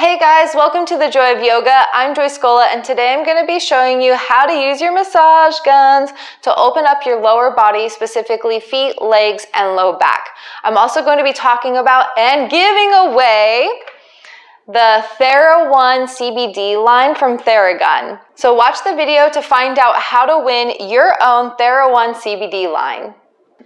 Hey guys, welcome to the Joy of Yoga. I'm Scola, and today I'm going to be showing you how to use your massage guns to open up your lower body, specifically feet, legs, and low back. I'm also going to be talking about and giving away the TheraOne CBD line from Theragun. So watch the video to find out how to win your own TheraOne CBD line.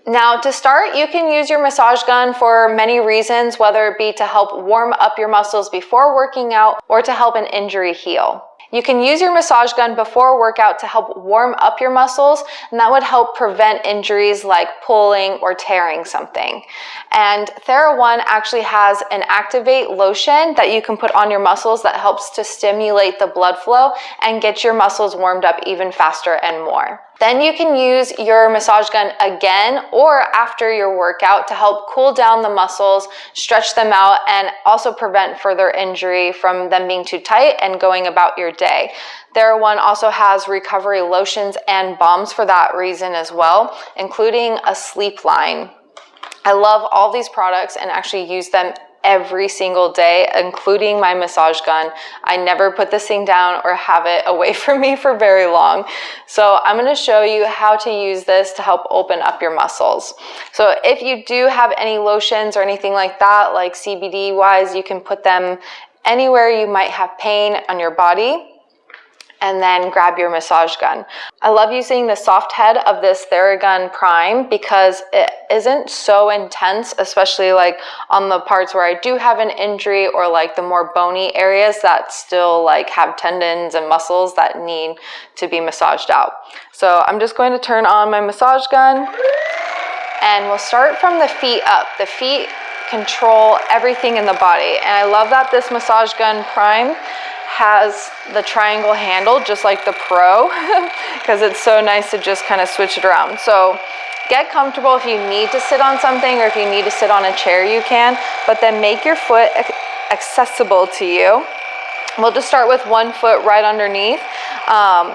Now, to start, you can use your massage gun for many reasons, whether it be to help warm up your muscles before working out or to help an injury heal. You can use your massage gun before a workout to help warm up your muscles, and that would help prevent injuries like pulling or tearing something. And TheraOne actually has an Activate lotion that you can put on your muscles that helps to stimulate the blood flow and get your muscles warmed up even faster and more. Then you can use your massage gun again or after your workout to help cool down the muscles, stretch them out, and also prevent further injury from them being too tight and going about your day. TheraOne also has recovery lotions and balms for that reason as well, including a sleep line. I love all these products and actually use them every single day, including my massage gun. I never put this thing down or have it away from me for very long. So I'm going to show you how to use this to help open up your muscles. So if you do have any lotions or anything like that, like CBD wise, you can put them anywhere you might have pain on your body, and then grab your massage gun. I love using the soft head of this Theragun Prime because it isn't so intense, especially like on the parts where I do have an injury or like the more bony areas that still like have tendons and muscles that need to be massaged out. So I'm just going to turn on my massage gun, and we'll start from the feet up. The feet control everything in the body, and I love that this massage gun Prime has the triangle handle just like the Pro because it's so nice to just kind of switch it around. So get comfortable. If you need to sit on something or if you need to sit on a chair, you can, but then make your foot accessible to you. We'll just start with one foot right underneath.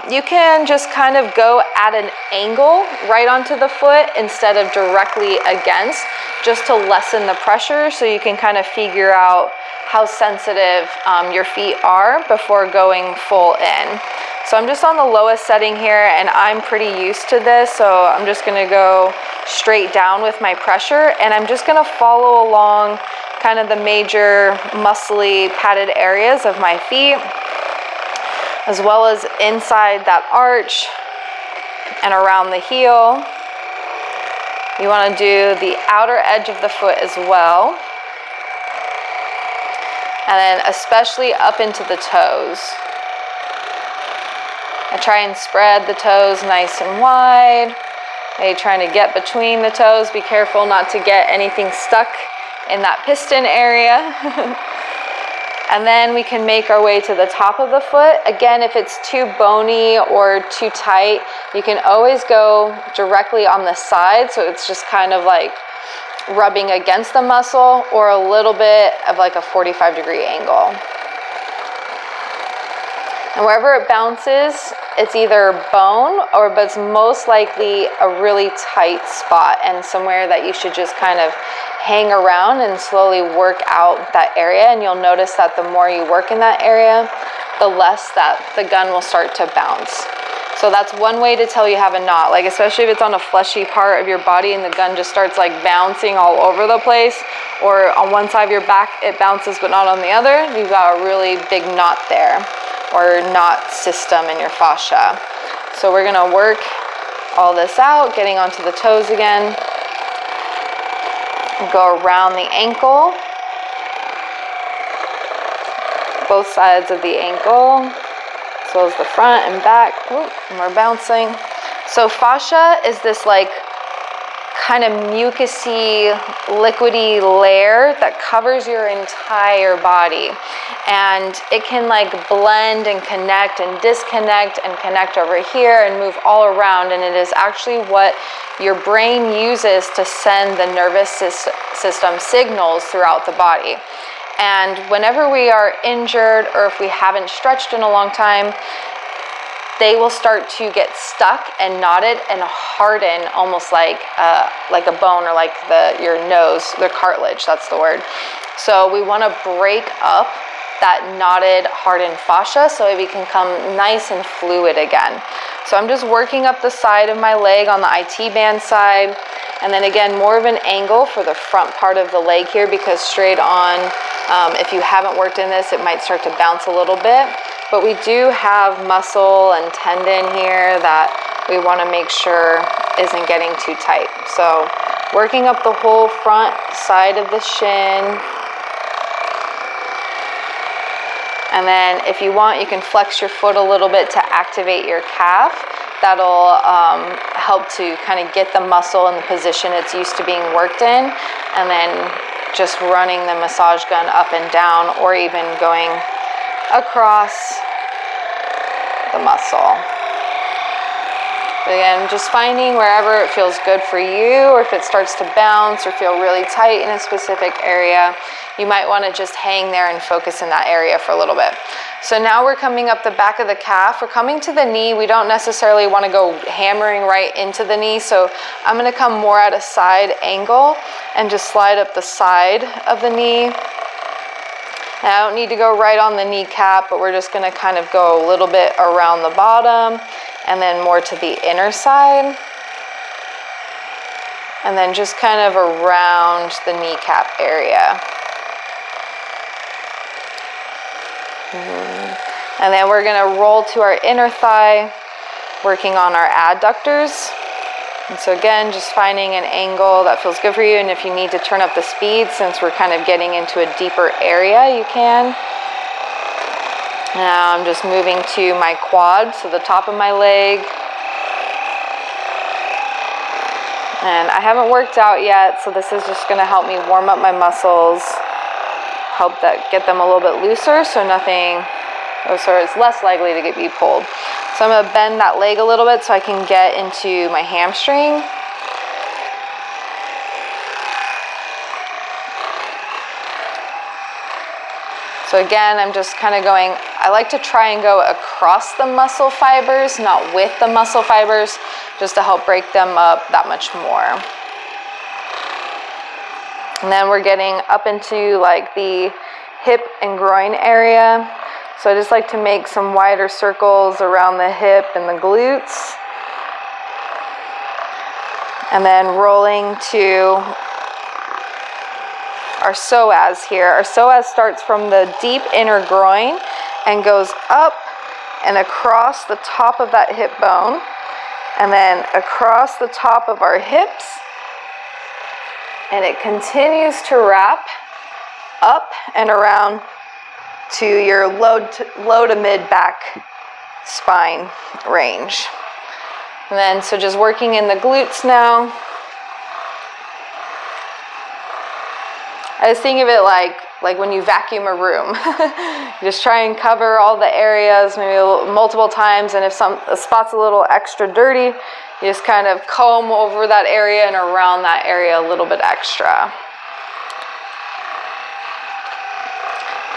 You can just kind of go at an angle right onto the foot instead of directly against, just to lessen the pressure so you can kind of figure out how sensitive your feet are before going full in. So I'm just on the lowest setting here, and I'm pretty used to this, so I'm just gonna go straight down with my pressure, and I'm just gonna follow along kind of the major muscly padded areas of my feet, as well as inside that arch and around the heel. You wanna do the outer edge of the foot as well. And then especially up into the toes. I try and spread the toes nice and wide. Maybe trying to get between the toes. Be careful not to get anything stuck in that piston area. And then we can make our way to the top of the foot. Again, if it's too bony or too tight, you can always go directly on the side, so it's just kind of like rubbing against the muscle, or a little bit of like a 45-degree angle. And wherever it bounces, it's either bone but it's most likely a really tight spot and somewhere that you should just kind of hang around and slowly work out that area. And you'll notice that the more you work in that area, the less that the gun will start to bounce. So that's one way to tell you have a knot, like especially if it's on a fleshy part of your body and the gun just starts like bouncing all over the place, or on one side of your back it bounces but not on the other, you've got a really big knot there, or knot system in your fascia. So we're gonna work all this out, getting onto the toes again. Go around the ankle, both sides of the ankle, as well as the front and back. Ooh, and we're bouncing. So fascia is this like kind of mucusy, liquidy layer that covers your entire body. And it can like blend and connect and disconnect and connect over here and move all around. And it is actually what your brain uses to send the nervous system signals throughout the body. And whenever we are injured or if we haven't stretched in a long time, they will start to get stuck and knotted and harden, almost like a bone, or like your nose, the cartilage, that's the word. So we want to break up that knotted, hardened fascia so it can become nice and fluid again. So I'm just working up the side of my leg on the IT band side, and then again, more of an angle for the front part of the leg here, because straight on, if you haven't worked in this, it might start to bounce a little bit. But we do have muscle and tendon here that we want to make sure isn't getting too tight. So working up the whole front side of the shin. And then if you want, you can flex your foot a little bit to activate your calf. That'll help to kind of get the muscle in the position it's used to being worked in. And then just running the massage gun up and down, or even going across the muscle. Again, just finding wherever it feels good for you, or if it starts to bounce or feel really tight in a specific area, you might want to just hang there and focus in that area for a little bit. So now we're coming up the back of the calf. We're coming to the knee. We don't necessarily want to go hammering right into the knee, so I'm going to come more at a side angle and just slide up the side of the knee. And I don't need to go right on the kneecap, but we're just going to kind of go a little bit around the bottom and then more to the inner side. And then just kind of around the kneecap area. And then we're going to roll to our inner thigh, working on our adductors. And so again, just finding an angle that feels good for you. And if you need to turn up the speed, since we're kind of getting into a deeper area, you can. Now I'm just moving to my quad, so the top of my leg. And I haven't worked out yet, so this is just going to help me warm up my muscles, help that get them a little bit looser, so it's less likely to be pulled. So I'm going to bend that leg a little bit so I can get into my hamstring. So again, I'm just kind of going, I like to try and go across the muscle fibers, not with the muscle fibers, just to help break them up that much more. And then we're getting up into like the hip and groin area. So I just like to make some wider circles around the hip and the glutes. And then rolling to our Soaz here. Our Soaz starts from the deep inner groin and goes up and across the top of that hip bone, and then across the top of our hips. And it continues to wrap up and around to your low to mid back spine range. And then so just working in the glutes now. I just think of it like when you vacuum a room. You just try and cover all the areas maybe multiple times, and if a spot's a little extra dirty, you just kind of comb over that area and around that area a little bit extra.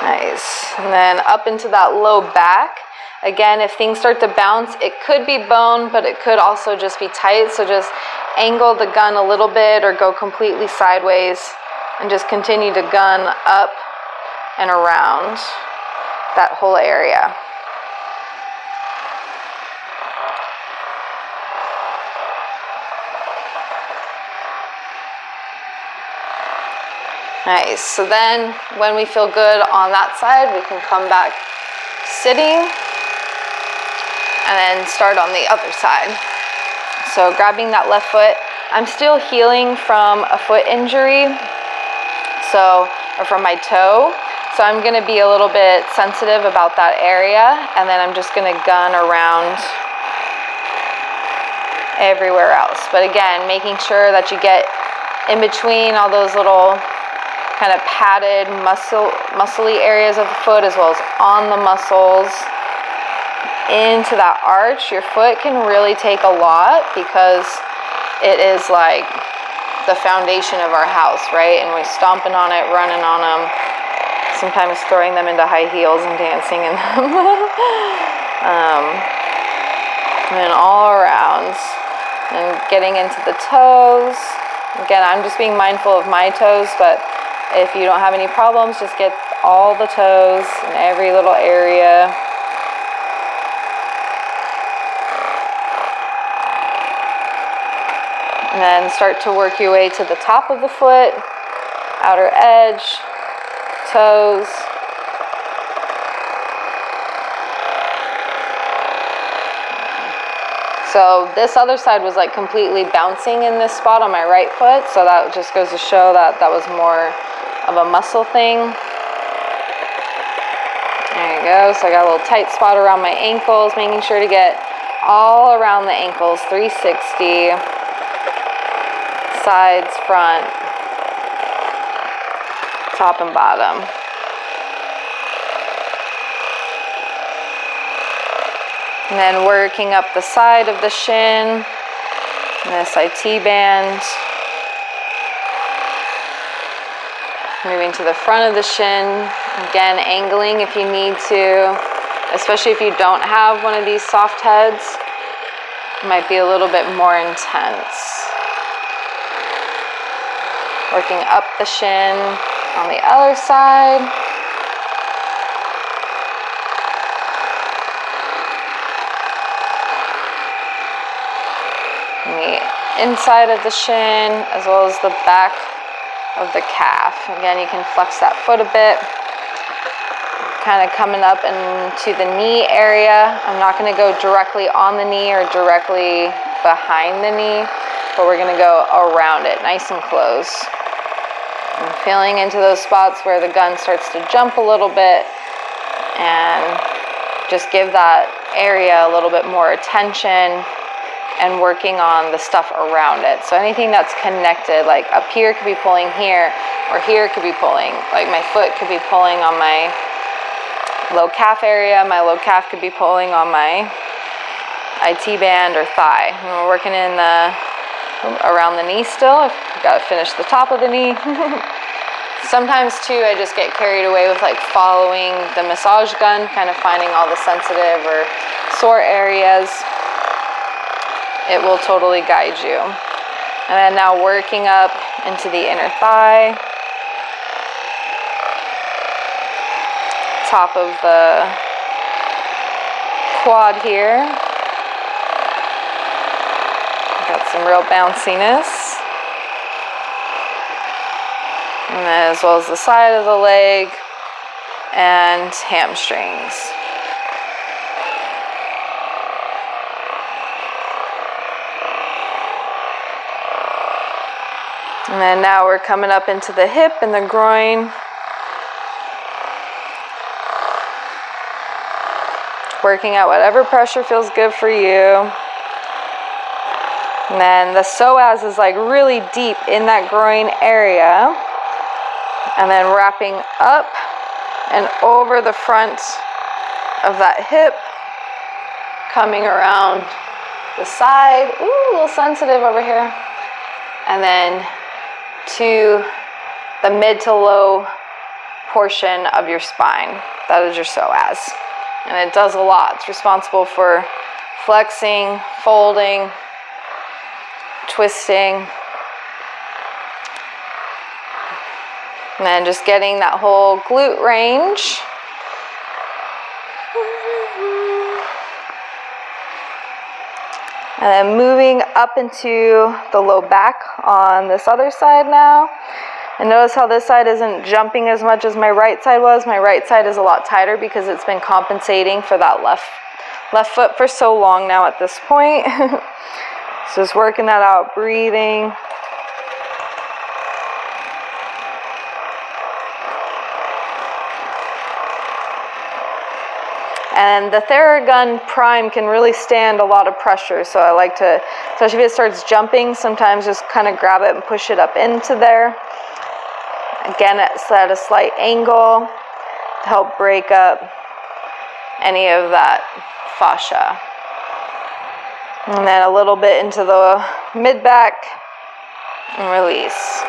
Nice. And then up into that low back. Again, if things start to bounce, it could be bone, but it could also just be tight. So just angle the gun a little bit or go completely sideways and just continue to gun up and around that whole area. Nice. So then when we feel good on that side, we can come back sitting and then start on the other side. So grabbing that left foot. I'm still healing from a foot injury, or from my toe. So I'm going to be a little bit sensitive about that area, and then I'm just going to gun around everywhere else. But again, making sure that you get in between all those little kind of padded muscly areas of the foot, as well as on the muscles into that arch. Your foot can really take a lot because it is like the foundation of our house, right? And we're stomping on it, running on them, sometimes throwing them into high heels and dancing in them. And then all around and getting into the toes. Again, I'm just being mindful of my toes, but if you don't have any problems, just get all the toes in every little area. And then start to work your way to the top of the foot, outer edge, toes. So this other side was like completely bouncing in this spot on my right foot, so that just goes to show that that was more of a muscle thing. There you go. So I got a little tight spot around my ankles, making sure to get all around the ankles, 360, sides, front, top and bottom. And then working up the side of the shin, this IT band. Moving to the front of the shin, again angling if you need to, especially if you don't have one of these soft heads. It might be a little bit more intense. Working up the shin on the other side. The inside of the shin as well as the back of the calf. Again, you can flex that foot a bit. Kind of coming up into the knee area. I'm not going to go directly on the knee or directly behind the knee, but we're going to go around it, nice and close. And feeling into those spots where the gun starts to jump a little bit, and just give that area a little bit more attention and working on the stuff around it. So anything that's connected, like up here could be pulling here, or here could be pulling, like my foot could be pulling on my low calf area, my low calf could be pulling on my IT band or thigh. And we're working in the, around the knee still. I've got to finish the top of the knee. Sometimes too, I just get carried away with like following the massage gun, kind of finding all the sensitive or sore areas. It will totally guide you. And then now working up into the inner thigh, top of the quad here. Got some real bounciness. And then as well as the side of the leg and hamstrings. And then now we're coming up into the hip and the groin. Working out whatever pressure feels good for you. And then the Soaz is like really deep in that groin area. And then wrapping up and over the front of that hip. Coming around the side. Ooh, a little sensitive over here. And then to the mid to low portion of your spine. That is your Soaz. And it does a lot. It's responsible for flexing, folding, twisting. And then just getting that whole glute range. And then moving up into the low back on this other side now. And notice how this side isn't jumping as much as my right side was. My right side is a lot tighter because it's been compensating for that left foot for so long now at this point. So just working that out, breathing. And the Theragun Prime can really stand a lot of pressure. So I like to, especially if it starts jumping, sometimes just kind of grab it and push it up into there. Again, it's at a slight angle to help break up any of that fascia. And then a little bit into the mid-back and release.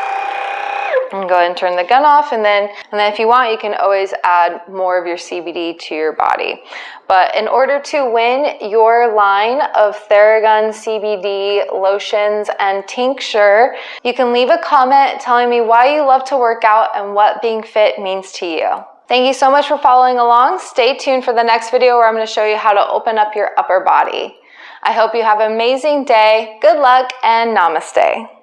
And go ahead and turn the gun off, and then if you want, you can always add more of your CBD to your body. But in order to win your line of Theragun CBD lotions and tincture, you can leave a comment telling me why you love to work out and what being fit means to you. Thank you so much for following along. Stay tuned for the next video where I'm going to show you how to open up your upper body. I hope you have an amazing day. Good luck and namaste.